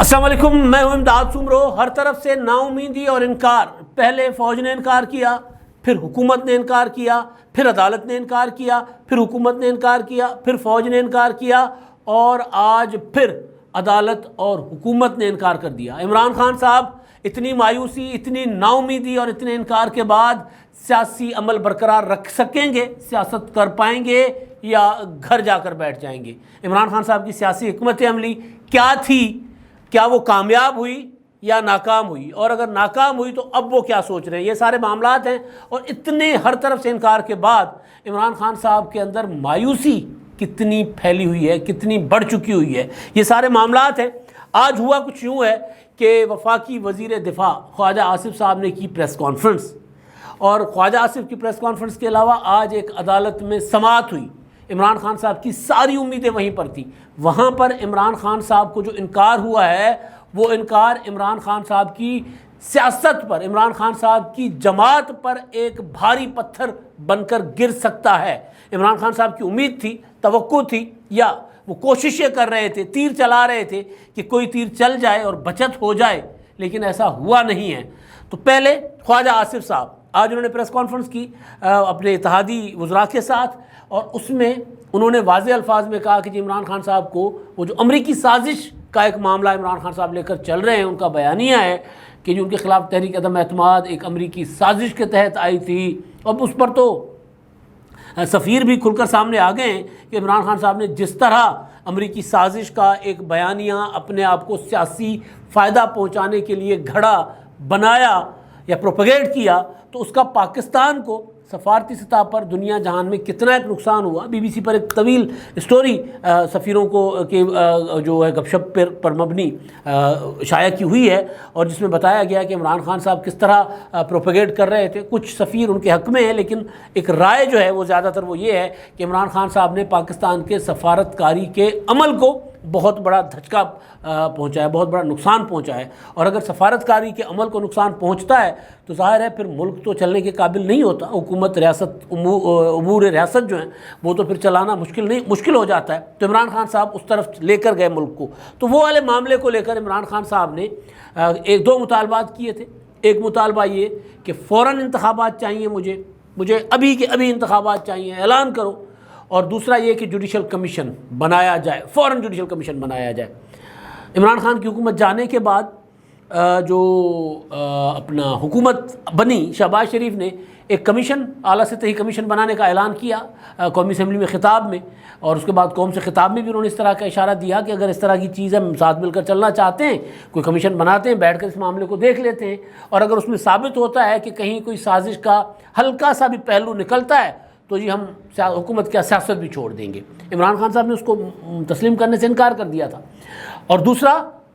السلام علیکم، میں ہوں امداد سمرو۔ ہر طرف سے نا امیدی اور انکار۔ پہلے فوج نے انکار کیا، پھر حکومت نے انکار کیا، پھر عدالت نے انکار کیا، پھر حکومت نے انکار کیا، پھر فوج نے انکار کیا، اور آج پھر عدالت اور حکومت نے انکار کر دیا۔ عمران خان صاحب اتنی مایوسی، اتنی نا امیدی اور اتنے انکار کے بعد سیاسی عمل برقرار رکھ سکیں گے، سیاست کر پائیں گے، یا گھر جا کر بیٹھ جائیں گے؟ عمران خان صاحب کی سیاسی حکمت عملی کیا تھی؟ کیا وہ کامیاب ہوئی یا ناکام ہوئی؟ اور اگر ناکام ہوئی تو اب وہ کیا سوچ رہے ہیں؟ یہ سارے معاملات ہیں، اور اتنے ہر طرف سے انکار کے بعد عمران خان صاحب کے اندر مایوسی کتنی پھیلی ہوئی ہے، کتنی بڑھ چکی ہوئی ہے، یہ سارے معاملات ہیں۔ آج ہوا کچھ یوں ہے کہ وفاقی وزیر دفاع خواجہ آصف صاحب نے کی پریس کانفرنس، اور خواجہ آصف کی پریس کانفرنس کے علاوہ آج ایک عدالت میں سماعت ہوئی۔ عمران خان صاحب کی ساری امیدیں وہیں پر تھیں۔ وہاں پر عمران خان صاحب کو جو انکار ہوا ہے، وہ انکار عمران خان صاحب کی سیاست پر، عمران خان صاحب کی جماعت پر ایک بھاری پتھر بن کر گر سکتا ہے۔ عمران خان صاحب کی امید تھی، توقع تھی، یا وہ کوششیں کر رہے تھے، تیر چلا رہے تھے کہ کوئی تیر چل جائے اور بچت ہو جائے، لیکن ایسا ہوا نہیں ہے۔ تو پہلے خواجہ آصف صاحب آج انہوں نے پریس کانفرنس کی اپنے اتحادی وزراء کے ساتھ، اور اس میں انہوں نے واضح الفاظ میں کہا کہ جی عمران خان صاحب کو وہ جو امریکی سازش کا ایک معاملہ عمران خان صاحب لے کر چل رہے ہیں، ان کا بیانیہ ہے کہ جو ان کے خلاف تحریک عدم اعتماد ایک امریکی سازش کے تحت آئی تھی، اب اس پر تو سفیر بھی کھل کر سامنے آ گئے ہیں کہ عمران خان صاحب نے جس طرح امریکی سازش کا ایک بیانیہ اپنے آپ کو سیاسی فائدہ پہنچانے کے لیے گھڑا بنایا یا پروپیگیٹ کیا، تو اس کا پاکستان کو سفارتی سطح پر دنیا جہان میں کتنا ایک نقصان ہوا۔ بی بی سی پر ایک طویل اسٹوری سفیروں کو کہ جو ہے گپ شپ پر مبنی شائع کی ہوئی ہے، اور جس میں بتایا گیا کہ عمران خان صاحب کس طرح پروپیگیٹ کر رہے تھے۔ کچھ سفیر ان کے حق میں ہیں، لیکن ایک رائے جو ہے وہ زیادہ تر وہ یہ ہے کہ عمران خان صاحب نے پاکستان کے سفارتکاری کے عمل کو بہت بڑا دھچکا پہنچا ہے، بہت بڑا نقصان پہنچا ہے، اور اگر سفارتکاری کے عمل کو نقصان پہنچتا ہے تو ظاہر ہے پھر ملک تو چلنے کے قابل نہیں ہوتا۔ حکومت، ریاست، امور ریاست جو ہیں وہ تو پھر چلانا مشکل ہو جاتا ہے۔ تو عمران خان صاحب اس طرف لے کر گئے ملک کو۔ تو وہ والے معاملے کو لے کر عمران خان صاحب نے ایک دو مطالبات کیے تھے۔ ایک مطالبہ یہ کہ فوراً انتخابات چاہیے، مجھے ابھی کے ابھی انتخابات چاہیے، اعلان کرو، اور دوسرا یہ کہ جوڈیشل کمیشن بنایا جائے، فوراً جوڈیشل کمیشن بنایا جائے۔ عمران خان کی حکومت جانے کے بعد جو اپنا حکومت بنی، شہباز شریف نے ایک کمیشن، اعلیٰ سطحی کمیشن بنانے کا اعلان کیا قومی اسمبلی میں خطاب میں، اور اس کے بعد قوم سے خطاب میں بھی انہوں نے اس طرح کا اشارہ دیا کہ اگر اس طرح کی چیز ہم ساتھ مل کر چلنا چاہتے ہیں، کوئی کمیشن بناتے ہیں، بیٹھ کر اس معاملے کو دیکھ لیتے ہیں، اور اگر اس میں ثابت ہوتا ہے کہ کہیں کوئی سازش کا ہلکا سا بھی پہلو نکلتا ہے تو جی ہم حکومت کی سیاست بھی چھوڑ دیں گے۔ عمران خان صاحب نے اس کو تسلیم کرنے سے انکار کر دیا تھا۔ اور دوسرا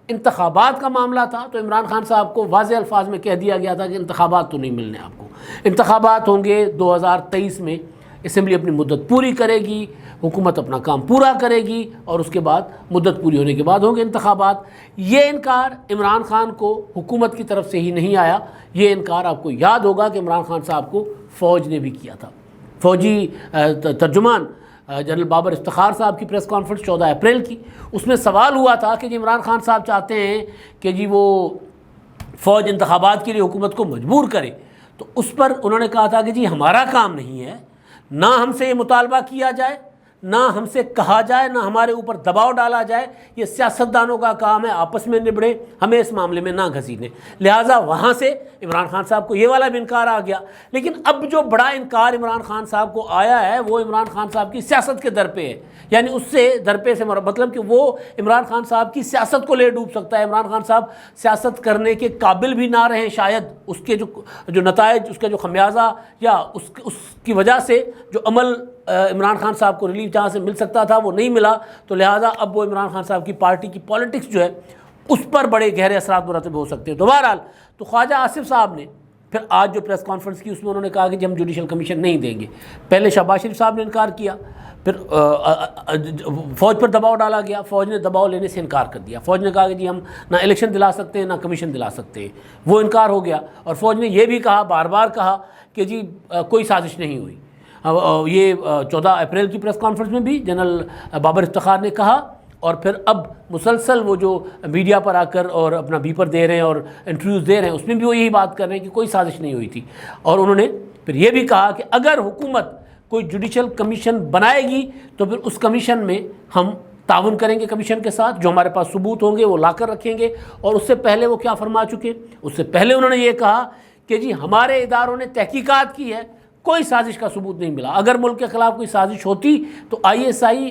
انتخابات کا معاملہ تھا، تو عمران خان صاحب کو واضح الفاظ میں کہہ دیا گیا تھا کہ انتخابات تو نہیں ملنے آپ کو، انتخابات ہوں گے 2023 میں، اسمبلی اپنی مدت پوری کرے گی، حکومت اپنا کام پورا کرے گی، اور اس کے بعد مدت پوری ہونے کے بعد ہوں گے انتخابات۔ یہ انکار عمران خان کو حکومت کی طرف سے ہی نہیں آیا، یہ انکار آپ کو یاد ہوگا کہ عمران خان صاحب کو فوج نے بھی کیا تھا۔ فوجی ترجمان جنرل بابر افتخار صاحب کی پریس کانفرنس 14 اپریل کی، اس میں سوال ہوا تھا کہ جی عمران خان صاحب چاہتے ہیں کہ جی وہ فوج انتخابات کے لیے حکومت کو مجبور کرے، تو اس پر انہوں نے کہا تھا کہ جی ہمارا کام نہیں ہے، نہ ہم سے یہ مطالبہ کیا جائے، نہ ہم سے کہا جائے، نہ ہمارے اوپر دباؤ ڈالا جائے، یہ سیاستدانوں کا کام ہے، آپس میں نبڑے، ہمیں اس معاملے میں نہ گھسیٹیں۔ لہٰذا وہاں سے عمران خان صاحب کو یہ والا بھی انکار آ گیا۔ لیکن اب جو بڑا انکار عمران خان صاحب کو آیا ہے وہ عمران خان صاحب کی سیاست کے در پہ ہے، یعنی اس سے در پہ سے مطلب کہ وہ عمران خان صاحب کی سیاست کو لے ڈوب سکتا ہے۔ عمران خان صاحب سیاست کرنے کے قابل بھی نہ رہیں شاید، اس کے جو نتائج، اس کا جو خمیازہ، یا اس کی وجہ سے جو عمل عمران خان صاحب کو ریلیف جہاں سے مل سکتا تھا وہ نہیں ملا، تو لہٰذا اب وہ عمران خان صاحب کی پارٹی کی پالیٹکس جو ہے اس پر بڑے گہرے اثرات مرتب ہو سکتے ہیں۔ تو بہرحال تو خواجہ آصف صاحب نے پھر آج جو پریس کانفرنس کی، اس میں انہوں نے کہا کہ جی ہم جوڈیشل کمیشن نہیں دیں گے۔ پہلے شہباز شریف صاحب نے انکار کیا، پھر فوج پر دباؤ ڈالا گیا، فوج نے دباؤ لینے سے انکار کر دیا۔ فوج نے کہا کہ جی ہم نہ الیکشن دلا سکتے ہیں، نہ کمیشن دلا سکتے ہیں، وہ انکار ہو گیا۔ اور فوج نے یہ بھی کہا، بار بار کہا کہ جی کوئی سازش نہیں ہوئی۔ یہ 14 اپریل کی پریس کانفرنس میں بھی جنرل بابر افتخار نے کہا، اور پھر اب مسلسل وہ جو میڈیا پر آ کر اور اپنا بیپر دے رہے ہیں اور انٹرویوز دے رہے ہیں، اس میں بھی وہ یہی بات کر رہے ہیں کہ کوئی سازش نہیں ہوئی تھی. اور انہوں نے پھر یہ بھی کہا کہ اگر حکومت کوئی جوڈیشل کمیشن بنائے گی تو پھر اس کمیشن میں ہم تعاون کریں گے کمیشن کے ساتھ، جو ہمارے پاس ثبوت ہوں گے وہ لا کر رکھیں گے. اور اس سے پہلے وہ کیا فرما چکے، اس سے پہلے انہوں نے یہ کہا کہ جی ہمارے اداروں نے تحقیقات کی ہے، کوئی سازش کا ثبوت نہیں ملا. اگر ملک کے خلاف کوئی سازش ہوتی تو ISI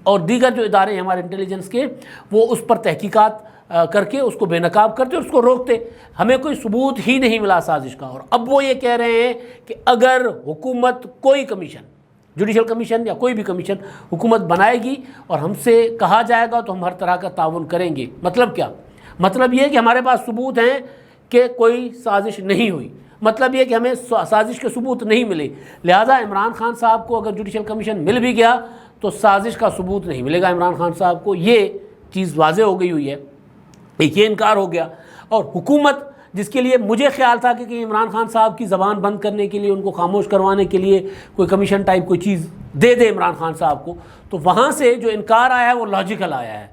اور دیگر جو ادارے ہیں ہمارے انٹیلیجنس کے، وہ اس پر تحقیقات کر کے اس کو بے نقاب کرتے اور اس کو روکتے. ہمیں کوئی ثبوت ہی نہیں ملا سازش کا. اور اب وہ یہ کہہ رہے ہیں کہ اگر حکومت کوئی کمیشن، جوڈیشل کمیشن یا کوئی بھی کمیشن حکومت بنائے گی اور ہم سے کہا جائے گا تو ہم ہر طرح کا تعاون کریں گے. مطلب کیا؟ مطلب یہ کہ ہمارے پاس ثبوت ہیں کہ کوئی سازش نہیں ہوئی. مطلب یہ کہ ہمیں سازش کے ثبوت نہیں ملے، لہٰذا عمران خان صاحب کو اگر جوڈیشل کمیشن مل بھی گیا تو سازش کا ثبوت نہیں ملے گا عمران خان صاحب کو. یہ چیز واضح ہو گئی ہوئی ہے، ایک یہ انکار ہو گیا. اور حکومت جس کے لیے مجھے خیال تھا کہ عمران خان صاحب کی زبان بند کرنے کے لیے، ان کو خاموش کروانے کے لیے کوئی کمیشن ٹائپ کوئی چیز دے دے عمران خان صاحب کو، تو وہاں سے جو انکار آیا ہے وہ لاجیکل آیا ہے.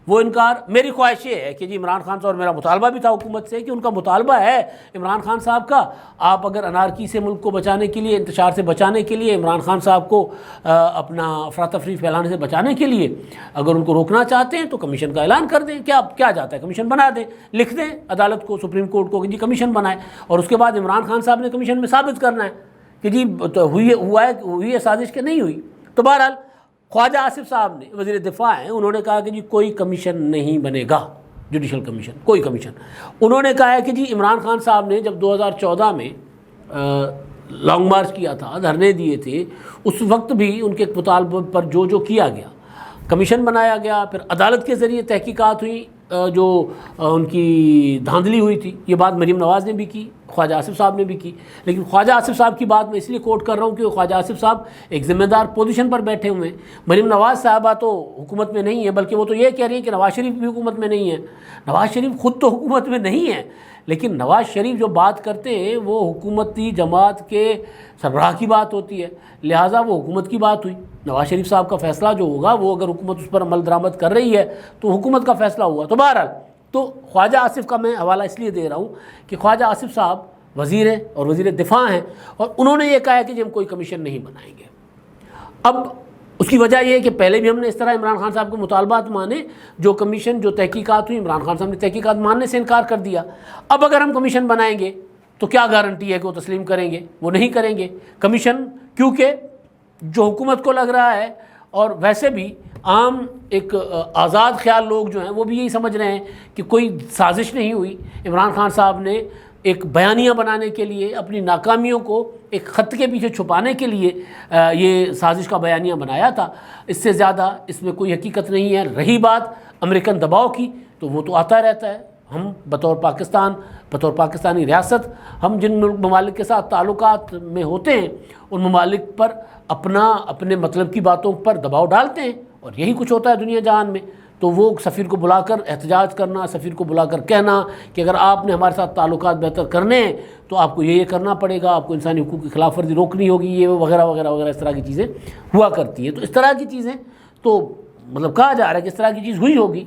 وہ انکار، میری خواہش یہ ہے کہ جی عمران خان صاحب، اور میرا مطالبہ بھی تھا حکومت سے کہ ان کا مطالبہ ہے عمران خان صاحب کا، آپ اگر انارکی سے ملک کو بچانے کے لیے، انتشار سے بچانے کے لیے، عمران خان صاحب کو اپنا افراتفری پھیلانے سے بچانے کے لیے اگر ان کو روکنا چاہتے ہیں تو کمیشن کا اعلان کر دیں. کیا جاتا ہے، کمیشن بنا دیں، لکھ دیں عدالت کو، سپریم کورٹ کو کہ جی کمیشن بنائے. اور اس کے بعد عمران خان صاحب نے کمیشن میں ثابت کرنا ہے کہ جی ہوئی ہے سازش کہ نہیں ہوئی. تو بہرحال خواجہ آصف صاحب نے، وزیر دفاع ہیں، انہوں نے کہا کہ جی کوئی کمیشن نہیں بنے گا، جوڈیشل کمیشن، کوئی کمیشن. انہوں نے کہا ہے کہ جی عمران خان صاحب نے جب 2014 میں لانگ مارچ کیا تھا، دھرنے دیے تھے، اس وقت بھی ان کے مطالبے پر جو کیا گیا، کمیشن بنایا گیا، پھر عدالت کے ذریعے تحقیقات ہوئی، جو ان کی دھاندلی ہوئی تھی. یہ بات مریم نواز نے بھی کی، خواجہ آصف صاحب نے بھی کی. لیکن خواجہ آصف صاحب کی بات میں اس لیے کوٹ کر رہا ہوں کہ خواجہ آصف صاحب ایک ذمہ دار پوزیشن پر بیٹھے ہوئے ہیں. مریم نواز صاحبہ تو حکومت میں نہیں ہے، بلکہ وہ تو یہ کہہ رہی ہیں کہ نواز شریف بھی حکومت میں نہیں ہے. نواز شریف خود تو حکومت میں نہیں ہے، لیکن نواز شریف جو بات کرتے ہیں وہ حکومتی جماعت کے سربراہ کی بات ہوتی ہے، لہٰذا وہ حکومت کی بات ہوئی. نواز شریف صاحب کا فیصلہ جو ہوگا، وہ اگر حکومت اس پر عمل درآمد کر رہی ہے تو حکومت کا فیصلہ ہوا. تو بہرحال تو خواجہ آصف کا میں حوالہ اس لیے دے رہا ہوں کہ خواجہ آصف صاحب وزیر ہیں اور وزیر دفاع ہیں، اور انہوں نے یہ کہا ہے کہ جی ہم کوئی کمیشن نہیں بنائیں گے. اب اس کی وجہ یہ ہے کہ پہلے بھی ہم نے اس طرح عمران خان صاحب کے مطالبات مانے، جو کمیشن، جو تحقیقات ہوئی، عمران خان صاحب نے تحقیقات ماننے سے انکار کر دیا. اب اگر ہم کمیشن بنائیں گے تو کیا گارنٹی ہے کہ وہ تسلیم کریں گے؟ وہ نہیں کریں گے کمیشن، کیونکہ جو حکومت کو لگ رہا ہے، اور ویسے بھی عام ایک آزاد خیال لوگ جو ہیں وہ بھی یہی سمجھ رہے ہیں کہ کوئی سازش نہیں ہوئی. عمران خان صاحب نے ایک بیانیہ بنانے کے لیے، اپنی ناکامیوں کو ایک خط کے پیچھے چھپانے کے لیے یہ سازش کا بیانیہ بنایا تھا. اس سے زیادہ اس میں کوئی حقیقت نہیں ہے. رہی بات امریکن دباؤ کی، تو وہ تو آتا رہتا ہے. ہم بطور پاکستان، بطور پاکستانی ریاست، ہم جن ممالک کے ساتھ تعلقات میں ہوتے ہیں ان ممالک پر اپنے مطلب کی باتوں پر دباؤ ڈالتے ہیں، اور یہی کچھ ہوتا ہے دنیا جہان میں. تو وہ سفیر کو بلا کر احتجاج کرنا، سفیر کو بلا کر کہنا کہ اگر آپ نے ہمارے ساتھ تعلقات بہتر کرنے ہیں تو آپ کو یہ کرنا پڑے گا، آپ کو انسانی حقوق کی خلاف ورزی روکنی ہوگی، یہ وغیرہ وغیرہ وغیرہ، اس طرح کی چیزیں ہوا کرتی ہیں. تو اس طرح کی چیزیں تو مطلب کہا جا رہا ہے کہ اس طرح کی چیز ہوئی ہوگی.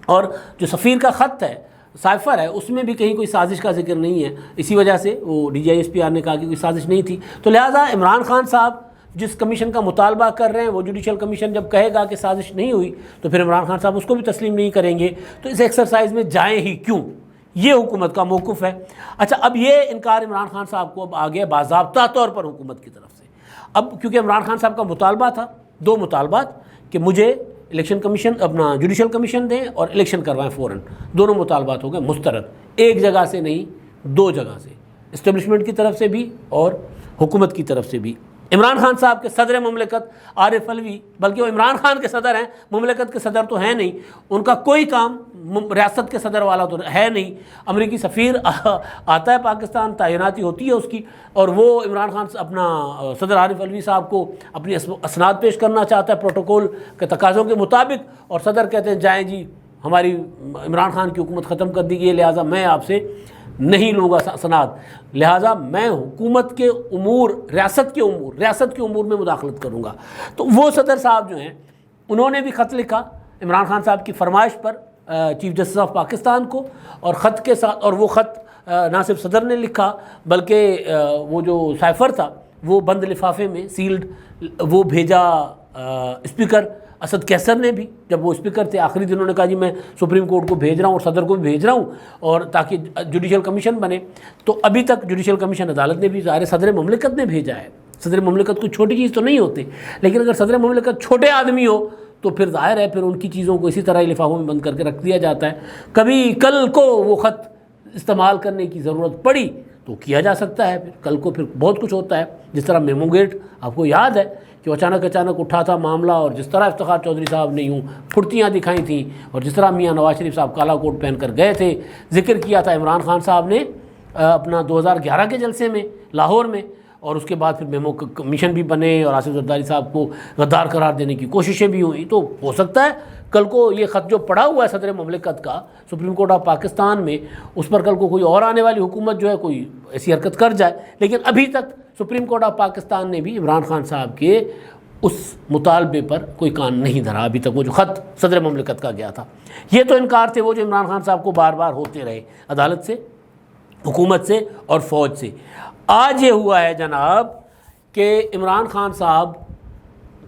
اور جو سفیر کا خط ہے، سائفر ہے، اس میں بھی کہیں کوئی سازش کا ذکر نہیں ہے. اسی وجہ سے وہ DGISPR نے کہا کہ کوئی سازش نہیں تھی. تو لہٰذا عمران خان صاحب جس کمیشن کا مطالبہ کر رہے ہیں، وہ جوڈیشل کمیشن جب کہے گا کہ سازش نہیں ہوئی تو پھر عمران خان صاحب اس کو بھی تسلیم نہیں کریں گے. تو اس ایکسرسائز میں جائیں ہی کیوں؟ یہ حکومت کا موقف ہے. اچھا، اب یہ انکار عمران خان صاحب کو اب آ گیا باضابطہ طور پر حکومت کی طرف سے. اب کیونکہ عمران خان صاحب کا مطالبہ تھا، دو مطالبات، کہ مجھے الیکشن کمیشن، اپنا جوڈیشل کمیشن دیں اور الیکشن کروائیں فوراً. دونوں مطالبات ہو گئے مسترد، ایک جگہ سے نہیں، دو جگہ سے، اسٹیبلشمنٹ کی طرف سے بھی اور حکومت کی طرف سے بھی. عمران خان صاحب کے صدر مملکت عارف علوی، بلکہ وہ عمران خان کے صدر ہیں، مملکت کے صدر تو ہیں نہیں، ان کا کوئی کام ریاست کے صدر والا تو ہے نہیں. امریکی سفیر آتا ہے پاکستان، تعیناتی ہوتی ہے اس کی، اور وہ عمران خان اپنا صدر عارف علوی صاحب کو اپنی اسناد پیش کرنا چاہتا ہے پروٹوکول کے تقاضوں کے مطابق، اور صدر کہتے ہیں جائیں جی ہماری عمران خان کی حکومت ختم کر دی گئی، لہٰذا میں آپ سے نہیں لوں گا اسناد، لہٰذا میں حکومت کے امور، ریاست کے امور میں مداخلت کروں گا. تو وہ صدر صاحب جو ہیں انہوں نے بھی خط لکھا عمران خان صاحب کی فرمائش پر چیف جسٹس آف پاکستان کو، اور خط کے ساتھ، اور وہ خط نہ صرف صدر نے لکھا بلکہ وہ جو سائفر تھا وہ بند لفافے میں سیلڈ وہ بھیجا اسپیکر اسد کیسر نے بھی، جب وہ اسپیکر تھے آخری دنوں نے کہا جی میں سپریم کورٹ کو بھیج رہا ہوں اور صدر کو بھی بھیج رہا ہوں اور تاکہ جوڈیشل کمیشن بنے. تو ابھی تک جوڈیشل کمیشن عدالت نے بھی، ظاہر صدر مملکت نے بھیجا ہے. صدر مملکت کوئی چھوٹی چیز تو نہیں ہوتی، لیکن اگر صدر مملکت چھوٹے آدمی ہو تو پھر ظاہر ہے پھر ان کی چیزوں کو اسی طرح لفافوں میں بند کر کے رکھ دیا جاتا ہے. کبھی کل کو وہ خط استعمال کرنے کی ضرورت پڑی تو کیا جا سکتا ہے، پھر کل کو پھر بہت کچھ ہوتا ہے. جس طرح میمو گیٹ آپ کو یاد ہے کہ اچانک اٹھا تھا معاملہ، اور جس طرح افتخار چودھری صاحب نے یوں پھرتیاں دکھائی تھیں، اور جس طرح میاں نواز شریف صاحب کالا کوٹ پہن کر گئے تھے. ذکر کیا تھا عمران خان صاحب نے اپنا 2011 کے جلسے میں لاہور میں، اور اس کے بعد پھر میمو کمیشن بھی بنے اور آصف زرداری صاحب کو غدار قرار دینے کی کوششیں بھی ہوئیں. تو ہو سکتا ہے کل کو یہ خط جو پڑا ہوا ہے صدر مملکت کا سپریم کورٹ آف پاکستان میں، اس پر کل کو کوئی اور آنے والی حکومت جو ہے کوئی ایسی حرکت کر جائے. لیکن ابھی تک سپریم کورٹ آف پاکستان نے بھی عمران خان صاحب کے اس مطالبے پر کوئی کان نہیں دھرا ابھی تک. وہ جو خط صدر مملکت کا گیا تھا، یہ تو انکار تھے وہ جو عمران خان صاحب کو بار بار ہوتے رہے عدالت سے، حکومت سے اور فوج سے. آج یہ ہوا ہے جناب کہ عمران خان صاحب،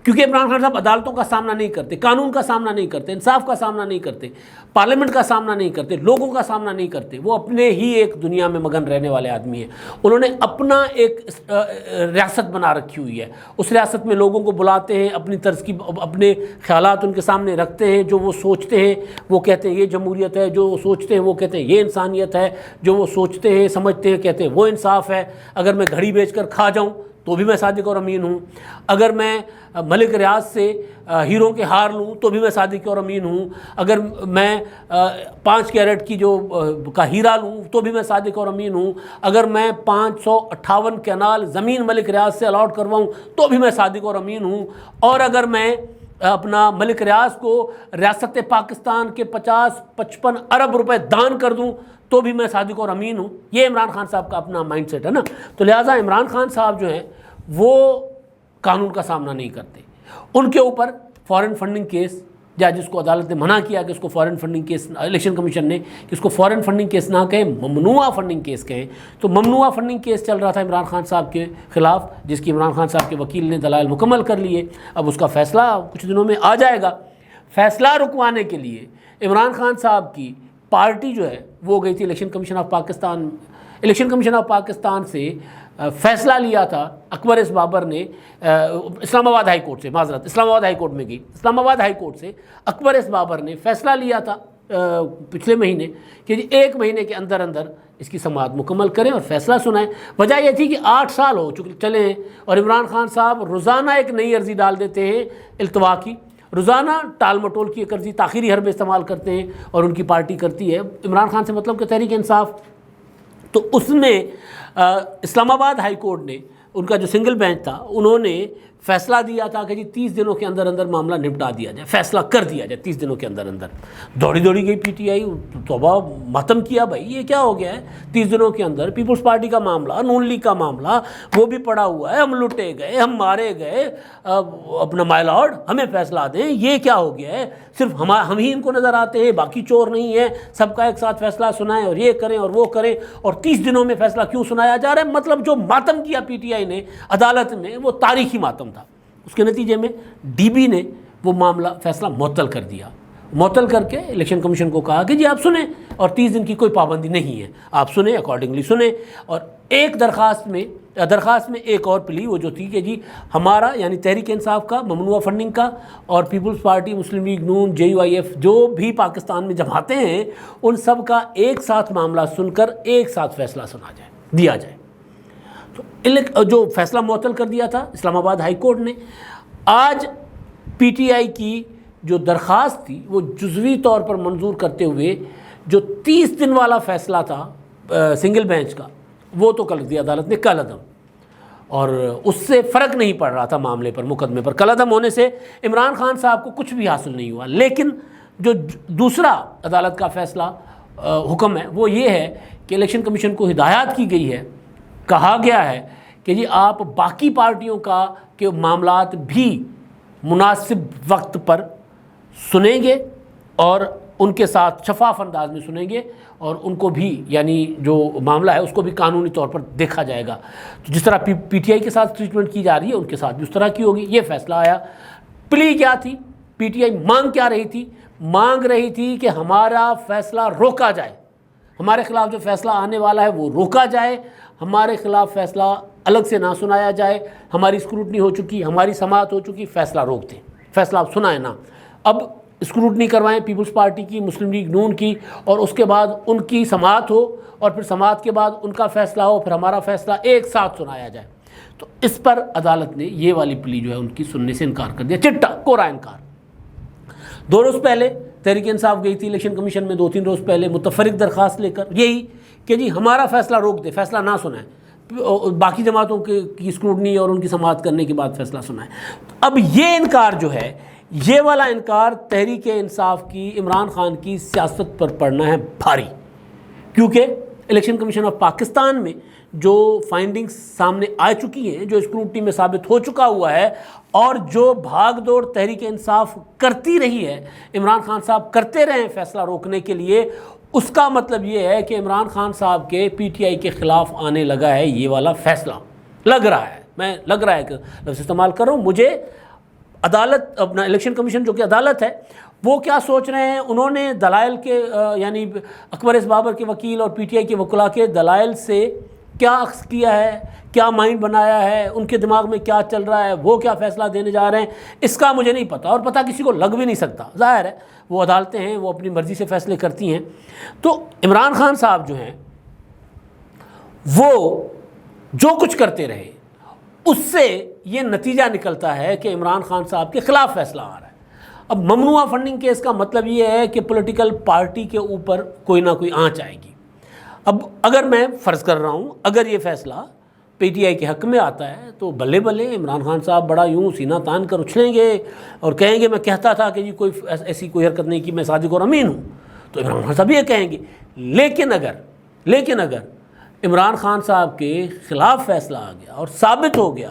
کیونکہ عمران خان صاحب عدالتوں کا سامنا نہیں کرتے، قانون کا سامنا نہیں کرتے، انصاف کا سامنا نہیں کرتے، پارلیمنٹ کا سامنا نہیں کرتے، لوگوں کا سامنا نہیں کرتے. وہ اپنے ہی ایک دنیا میں مگن رہنے والے آدمی ہیں. انہوں نے اپنا ایک ریاست بنا رکھی ہوئی ہے. اس ریاست میں لوگوں کو بلاتے ہیں، اپنی طرز کی اپنے خیالات ان کے سامنے رکھتے ہیں. جو وہ سوچتے ہیں وہ کہتے ہیں یہ جمہوریت ہے، جو وہ سوچتے ہیں وہ کہتے ہیں یہ انسانیت ہے، جو وہ سوچتے ہیں سمجھتے ہیں کہتے ہیں وہ انصاف ہے. اگر میں گھڑی بیچ کر کھا جاؤں تو بھی میں صادق اور امین ہوں. اگر میں ملک ریاض سے ہیروں کے ہار لوں تو بھی میں صادق اور امین ہوں. اگر میں 5 کیرٹ کی جو کا ہیرا لوں تو بھی میں صادق اور امین ہوں. اگر میں 558 کینال زمین ملک ریاض سے الاٹ کرواؤں تو بھی میں صادق اور امین ہوں. اور اگر میں اپنا ملک ریاض کو ریاست پاکستان کے 50-55 ارب روپے دان کر دوں تو بھی میں صادق اور امین ہوں. یہ عمران خان صاحب کا اپنا مائنڈ سیٹ ہے نا. تو لہٰذا عمران خان صاحب جو ہیں وہ قانون کا سامنا نہیں کرتے. ان کے اوپر فارن فنڈنگ کیس، یا جس کو عدالت نے منع کیا کہ اس کو foreign funding case, election commission نے کہ اس کو فارن فنڈنگ کیس نہ کہیں، ممنوعہ فنڈنگ کیس کہیں. تو ممنوعہ فنڈنگ کیس چل رہا تھا عمران خان صاحب کے خلاف، جس کی عمران خان صاحب کے وکیل نے دلائل مکمل کر لیے. اب اس کا فیصلہ کچھ دنوں میں آ جائے گا. فیصلہ رکوانے کے لیے عمران خان صاحب کی پارٹی جو ہے وہ گئی تھی election commission of Pakistan. Election commission of Pakistan سے فیصلہ لیا تھا اکبر ایس بابر نے اسلام آباد ہائی کورٹ سے، معذرت اسلام آباد ہائی کورٹ میں گئی. اسلام آباد ہائی کورٹ سے اکبر ایس بابر نے فیصلہ لیا تھا پچھلے مہینے کہ 1 مہینے کے اندر اس کی سماعت مکمل کریں اور فیصلہ سنائیں. وجہ یہ تھی کہ 8 سال ہو چلے ہیں اور عمران خان صاحب روزانہ ایک نئی عرضی ڈال دیتے ہیں التوا کی، روزانہ ٹال مٹول کی ایک عرضی تاخیری حربے استعمال کرتے ہیں اور ان کی پارٹی کرتی ہے. عمران خان سے مطلب کہ تحریک انصاف. تو اس نے اسلام آباد ہائی کورٹ نے، ان کا جو سنگل بینچ تھا، انہوں نے فیصلہ دیا تھا کہ 30 دنوں کے اندر معاملہ نپٹا دیا جائے، فیصلہ کر دیا جائے 30 دنوں کے اندر. دوڑی گئی پی ٹی آئی، توبہ ماتم کیا بھائی یہ کیا ہو گیا ہے. 30 دنوں کے اندر پیپلز پارٹی کا معاملہ، نون لیگ کا معاملہ وہ بھی پڑا ہوا ہے، ہم لٹے گئے، ہم مارے گئے، اپنا مائی لارڈ ہمیں فیصلہ دیں. یہ کیا ہو گیا ہے؟ صرف ہم ہی ان کو نظر آتے ہیں، باقی چور نہیں ہیں. سب کا ایک ساتھ فیصلہ سنائیں اور یہ کریں اور وہ کریں، اور 30 دنوں میں فیصلہ کیوں سنایا جا رہا ہے؟ مطلب جو ماتم کیا پی ٹی آئی نے عدالت میں وہ تاریخی ماتم تھا. اس کے نتیجے میں ڈی بی نے وہ معاملہ فیصلہ معطل کر دیا. معطل کر کے الیکشن کمیشن کو کہا کہ جی آپ سنیں، اور 30 دن کی کوئی پابندی نہیں ہے، آپ سنیں، اکارڈنگلی سنیں. اور ایک درخواست میں ایک اور پلی وہ جو تھی کہ جی ہمارا یعنی تحریک انصاف کا، ممنوعہ فنڈنگ کا، اور پیپلز پارٹی، مسلم لیگ نون، JUIF جو بھی پاکستان میں جماعتیں ہیں، ان سب کا ایک ساتھ معاملہ سن کر ایک ساتھ فیصلہ دیا جائے. تو جو فیصلہ معطل کر دیا تھا اسلام آباد ہائی کورٹ نے، آج پی ٹی آئی کی جو درخواست تھی وہ جزوی طور پر منظور کرتے ہوئے جو 30 دن والا فیصلہ تھا سنگل بینچ کا، وہ تو کر دیا عدالت نے کل عدم. اور اس سے فرق نہیں پڑ رہا تھا معاملے پر، مقدمے پر. کل عدم ہونے سے عمران خان صاحب کو کچھ بھی حاصل نہیں ہوا. لیکن جو دوسرا عدالت کا فیصلہ حکم ہے وہ یہ ہے کہ الیکشن کمیشن کو ہدایت کی گئی ہے، کہا گیا ہے کہ جی آپ باقی پارٹیوں کے معاملات بھی مناسب وقت پر سنیں گے اور ان کے ساتھ شفاف انداز میں سنیں گے، اور ان کو بھی یعنی جو معاملہ ہے اس کو بھی قانونی طور پر دیکھا جائے گا۔ تو جس طرح پی ٹی آئی کے ساتھ ٹریٹمنٹ کی جا رہی ہے ان کے ساتھ بھی اس طرح کی ہوگی۔ یہ فیصلہ آیا۔ پلی کیا تھی؟ پی ٹی آئی مانگ کیا رہی تھی؟ مانگ رہی تھی کہ ہمارا فیصلہ روکا جائے، ہمارے خلاف جو فیصلہ آنے والا ہے وہ روکا جائے، ہمارے خلاف فیصلہ الگ سے نہ سنایا جائے، ہماری اسکروٹنی ہو چکی، ہماری سماعت ہو چکی، فیصلہ روک دیں، فیصلہ آپ سنائیں نا۔ اب اسکروٹنی کروائیں پیپلز پارٹی کی، مسلم لیگ نون کی، اور اس کے بعد ان کی سماعت ہو، اور پھر سماعت کے بعد ان کا فیصلہ ہو، پھر ہمارا فیصلہ ایک ساتھ سنایا جائے۔ تو اس پر عدالت نے یہ والی پلی جو ہے ان کی سننے سے انکار کر دیا، چٹا کوڑا انکار۔ 2 روز پہلے تحریک انصاف گئی تھی الیکشن کمیشن میں، 2-3 روز پہلے متفرق درخواست لے کر، یہی کہ جی ہمارا فیصلہ روک دے، فیصلہ نہ سنائیں، باقی جماعتوں کی اسکروٹنی اور ان کی سماعت کرنے کے بعد فیصلہ سنائیں۔ اب یہ انکار جو ہے، یہ والا انکار تحریک انصاف کی، عمران خان کی سیاست پر پڑنا ہے بھاری، کیونکہ الیکشن کمیشن آف پاکستان میں جو فائنڈنگز سامنے آ چکی ہیں، جو اسکروٹنی میں ثابت ہو چکا ہوا ہے، اور جو بھاگ دوڑ تحریک انصاف کرتی رہی ہے، عمران خان صاحب کرتے رہے ہیں فیصلہ روکنے کے لیے، اس کا مطلب یہ ہے کہ عمران خان صاحب کے پی ٹی آئی کے خلاف آنے لگا ہے یہ والا فیصلہ، لگ رہا ہے، میں لگ رہا ہے کہ لفظ استعمال کر رہا ہوں۔ مجھے عدالت، اپنا الیکشن کمیشن جو کہ عدالت ہے، وہ کیا سوچ رہے ہیں، انہوں نے دلائل کے یعنی اکبر ایس بابر کے وکیل اور پی ٹی آئی کے وکلاء کے دلائل سے کیا اخذ کیا ہے، کیا مائنڈ بنایا ہے، ان کے دماغ میں کیا چل رہا ہے، وہ کیا فیصلہ دینے جا رہے ہیں، اس کا مجھے نہیں پتہ، اور پتہ کسی کو لگ بھی نہیں سکتا، ظاہر ہے وہ عدالتیں ہیں، وہ اپنی مرضی سے فیصلے کرتی ہیں۔ تو عمران خان صاحب جو ہیں وہ جو کچھ کرتے رہے، اس سے یہ نتیجہ نکلتا ہے کہ عمران خان صاحب کے خلاف فیصلہ آ رہا ہے۔ اب ممنوعہ فنڈنگ کیس کا مطلب یہ ہے کہ پولیٹیکل پارٹی کے اوپر کوئی نہ کوئی آنچ آئے گی۔ اب اگر میں فرض کر رہا ہوں، اگر یہ فیصلہ پی ٹی آئی کے حق میں آتا ہے تو بلے بلے عمران خان صاحب بڑا یوں سینہ تان کر اچھلیں گے اور کہیں گے میں کہتا تھا کہ جی کوئی ایسی کوئی حرکت نہیں کی، میں صادق اور امین ہوں، تو عمران خان صاحب یہ کہیں گے۔ لیکن اگر عمران خان صاحب کے خلاف فیصلہ آ گیا اور ثابت ہو گیا،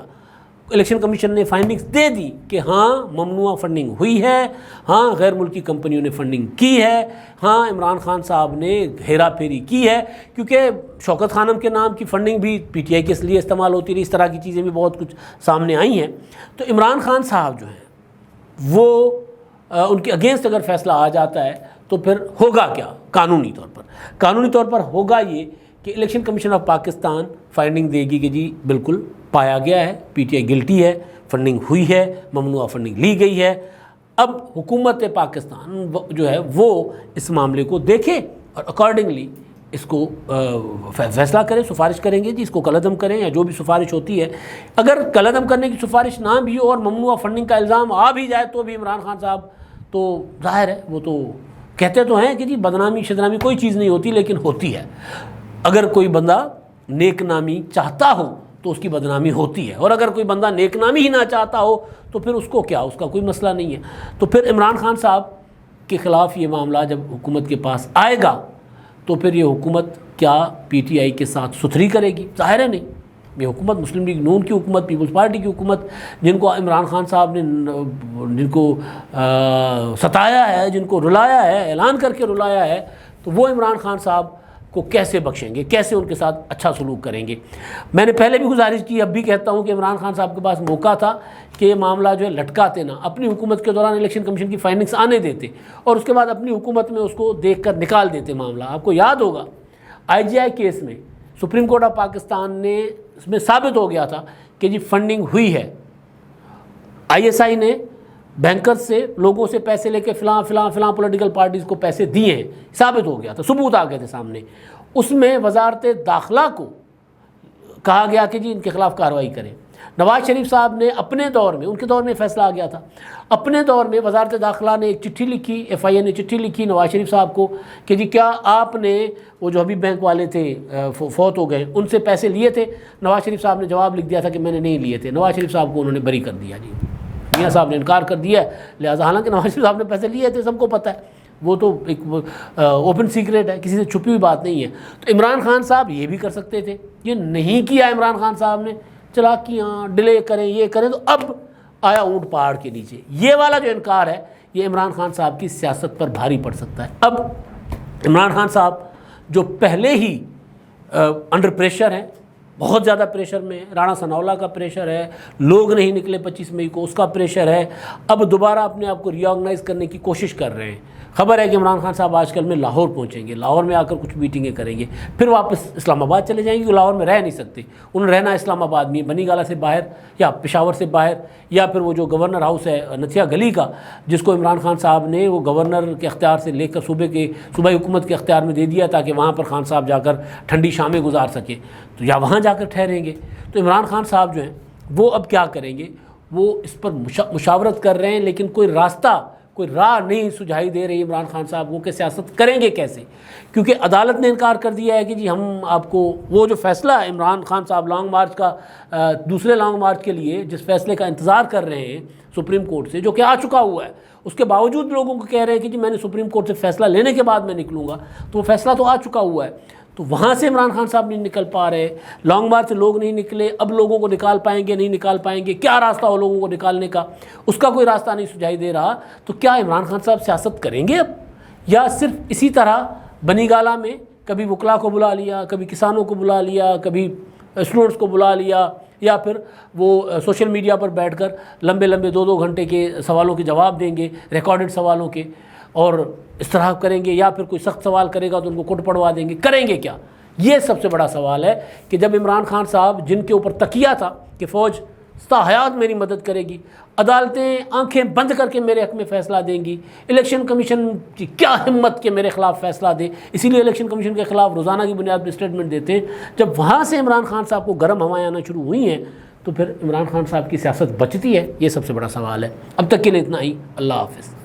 الیکشن کمیشن نے فائنڈنگز دے دی کہ ہاں ممنوعہ فنڈنگ ہوئی ہے، ہاں غیر ملکی کمپنیوں نے فنڈنگ کی ہے، ہاں عمران خان صاحب نے ہیرا پھیری کی ہے، کیونکہ شوکت خانم کے نام کی فنڈنگ بھی پی ٹی آئی کے لیے استعمال ہوتی رہی، اس طرح کی چیزیں بھی بہت کچھ سامنے آئی ہیں۔ تو عمران خان صاحب جو ہیں وہ ان کے اگینسٹ اگر فیصلہ آ جاتا ہے تو پھر ہوگا کیا؟ قانونی طور پر ہوگا یہ کہ election commission of Pakistan finding دے گی کہ جی بالکل پایا گیا ہے، پی ٹی آئی گلٹی ہے، فنڈنگ ہوئی ہے، ممنوعہ فنڈنگ لی گئی ہے۔ اب حکومت پاکستان جو ہے وہ اس معاملے کو دیکھے اور اکارڈنگلی اس کو فیصلہ کریں، سفارش کریں گے جی اس کو کالعدم کریں، یا جو بھی سفارش ہوتی ہے۔ اگر کالعدم کرنے کی سفارش نہ بھی ہو اور ممنوعہ فنڈنگ کا الزام آ بھی جائے تو بھی عمران خان صاحب تو ظاہر ہے وہ تو کہتے تو ہیں کہ جی بدنامی شدنامی کوئی چیز نہیں ہوتی، لیکن ہوتی ہے۔ اگر کوئی بندہ نیک نامی چاہتا ہو تو اس کی بدنامی ہوتی ہے، اور اگر کوئی بندہ نیک نامی ہی نہ چاہتا ہو تو پھر اس کو کیا، اس کا کوئی مسئلہ نہیں ہے۔ تو پھر عمران خان صاحب کے خلاف یہ معاملہ جب حکومت کے پاس آئے گا تو پھر یہ حکومت کیا پی ٹی آئی کے ساتھ ستھری کرے گی؟ ظاہر ہے نہیں۔ یہ حکومت مسلم لیگ نون کی حکومت، پیپلز پارٹی کی حکومت، جن کو عمران خان صاحب نے جن کو ستایا ہے، جن کو رلایا ہے، اعلان کر کے رلایا ہے، تو وہ عمران خان صاحب کو کیسے بخشیں گے، کیسے ان کے ساتھ اچھا سلوک کریں گے؟ میں نے پہلے بھی گزارش کی، اب بھی کہتا ہوں کہ عمران خان صاحب کے پاس موقع تھا کہ یہ معاملہ جو ہے لٹکاتے نہ، اپنی حکومت کے دوران الیکشن کمیشن کی فائنڈنگز آنے دیتے اور اس کے بعد اپنی حکومت میں اس کو دیکھ کر نکال دیتے معاملہ۔ آپ کو یاد ہوگا آئی جی آئی کیس میں سپریم کورٹ آف پاکستان نے اس میں ثابت ہو گیا تھا کہ جی فنڈنگ ہوئی ہے، آئی ایس آئی نے بینکر سے، لوگوں سے پیسے لے کے فلاں پولیٹیکل پارٹیز کو پیسے دیے ہیں، ثابت ہو گیا تھا، ثبوت آ گئے تھے سامنے۔ اس میں وزارت داخلہ کو کہا گیا کہ جی ان کے خلاف کارروائی کریں۔ نواز شریف صاحب نے اپنے دور میں، ان کے دور میں فیصلہ آ گیا تھا، اپنے دور میں وزارت داخلہ نے ایک چٹھی لکھی، ایف آئی اے نے چٹھی لکھی نواز شریف صاحب کو کہ جی کیا آپ نے وہ جو ابھی بینک والے تھے فوت ہو گئے ان سے پیسے لیے تھے؟ نواز شریف صاحب نے جواب لکھ دیا تھا کہ میں نے نہیں لیے تھے۔ نواز شریف صاحب کو انہوں نے بری کر دیا، جی میاں صاحب نے انکار کر دیا ہے، لہٰذا حالانکہ نواز شریف صاحب نے پیسے لیے تھے، سب کو پتہ ہے، وہ تو ایک اوپن سیکریٹ ہے، کسی سے چھپی ہوئی بات نہیں ہے۔ تو عمران خان صاحب یہ بھی کر سکتے تھے، یہ نہیں کیا عمران خان صاحب نے، چلاکیاں ڈیلے کریں، یہ کریں، تو اب آیا اونٹ پہاڑ کے نیچے. یہ والا جو انکار ہے یہ عمران خان صاحب کی سیاست پر بھاری پڑ سکتا ہے. اب عمران خان صاحب جو پہلے ہی انڈر پریشر ہیں, بہت زیادہ پریشر میں ہے, رانا ثناءاللہ کا پریشر ہے, لوگ نہیں نکلے 25 مئی کو, اس کا پریشر ہے, اب دوبارہ اپنے آپ کو ری آرگنائز کرنے کی کوشش کر رہے ہیں. خبر ہے کہ عمران خان صاحب آج کل میں لاہور پہنچیں گے, لاہور میں آ کر کچھ میٹنگیں کریں گے, پھر واپس اسلام آباد چلے جائیں گے, کیونکہ لاہور میں رہ نہیں سکتے, انہوں نے رہنا اسلام آباد میں, بنی گالہ سے باہر یا پشاور سے باہر, یا پھر وہ جو گورنر ہاؤس ہے نتھیا گلی کا, جس کو عمران خان صاحب نے وہ گورنر کے اختیار سے لے کر صوبائی حکومت کے اختیار میں دے دیا تاکہ وہاں پر خان صاحب جا کر ٹھنڈی شامیں گزار سکیں, تو یا وہاں جا کر ٹھہریں گے. تو عمران خان صاحب جو ہیں وہ اب کیا کریں گے, وہ اس پر مشاورت کر رہے ہیں, لیکن کوئی راستہ, کوئی راہ نہیں سجھائی دے رہی عمران خان صاحب کو کہ سیاست کریں گے کیسے, کیونکہ عدالت نے انکار کر دیا ہے کہ جی ہم آپ کو وہ جو فیصلہ ہے عمران خان صاحب لانگ مارچ کا, دوسرے لانگ مارچ کے لیے جس فیصلے کا انتظار کر رہے ہیں سپریم کورٹ سے, جو کہ آ چکا ہوا ہے, اس کے باوجود لوگوں کو کہہ رہے ہیں کہ جی میں نے سپریم کورٹ سے فیصلہ لینے کے بعد میں نکلوں گا, تو وہ فیصلہ تو آ چکا ہوا ہے. تو وہاں سے عمران خان صاحب نہیں نکل پا رہے, لانگ مارچ سے لوگ نہیں نکلے, اب لوگوں کو نکال پائیں گے نہیں نکال پائیں گے, کیا راستہ ہو لوگوں کو نکالنے کا, اس کا کوئی راستہ نہیں سجھائی دے رہا. تو کیا عمران خان صاحب سیاست کریں گے اب, یا صرف اسی طرح بنی گالہ میں کبھی وکلا کو بلا لیا, کبھی کسانوں کو بلا لیا, کبھی اسٹوڈنٹس کو بلا لیا, یا پھر وہ سوشل میڈیا پر بیٹھ کر لمبے 2 گھنٹے کے سوالوں کے جواب دیں گے, ریکارڈڈ سوالوں کے, اور اس طرح کریں گے, یا پھر کوئی سخت سوال کرے گا تو ان کو کوٹ پڑوا دیں گے, کریں گے کیا؟ یہ سب سے بڑا سوال ہے کہ جب عمران خان صاحب جن کے اوپر تکیہ تھا کہ فوج تا حیات میری مدد کرے گی, عدالتیں آنکھیں بند کر کے میرے حق میں فیصلہ دیں گی, الیکشن کمیشن کی کیا ہمت کہ میرے خلاف فیصلہ دے, اسی لیے الیکشن کمیشن کے خلاف روزانہ کی بنیاد پر اسٹیٹمنٹ دیتے ہیں, جب وہاں سے عمران خان صاحب کو گرم ہوائیں آنا شروع ہوئی ہیں تو پھر عمران خان صاحب کی سیاست بچتی ہے؟ یہ سب سے بڑا سوال ہے. اب تک کے لیے اتنا ہی. اللہ حافظ.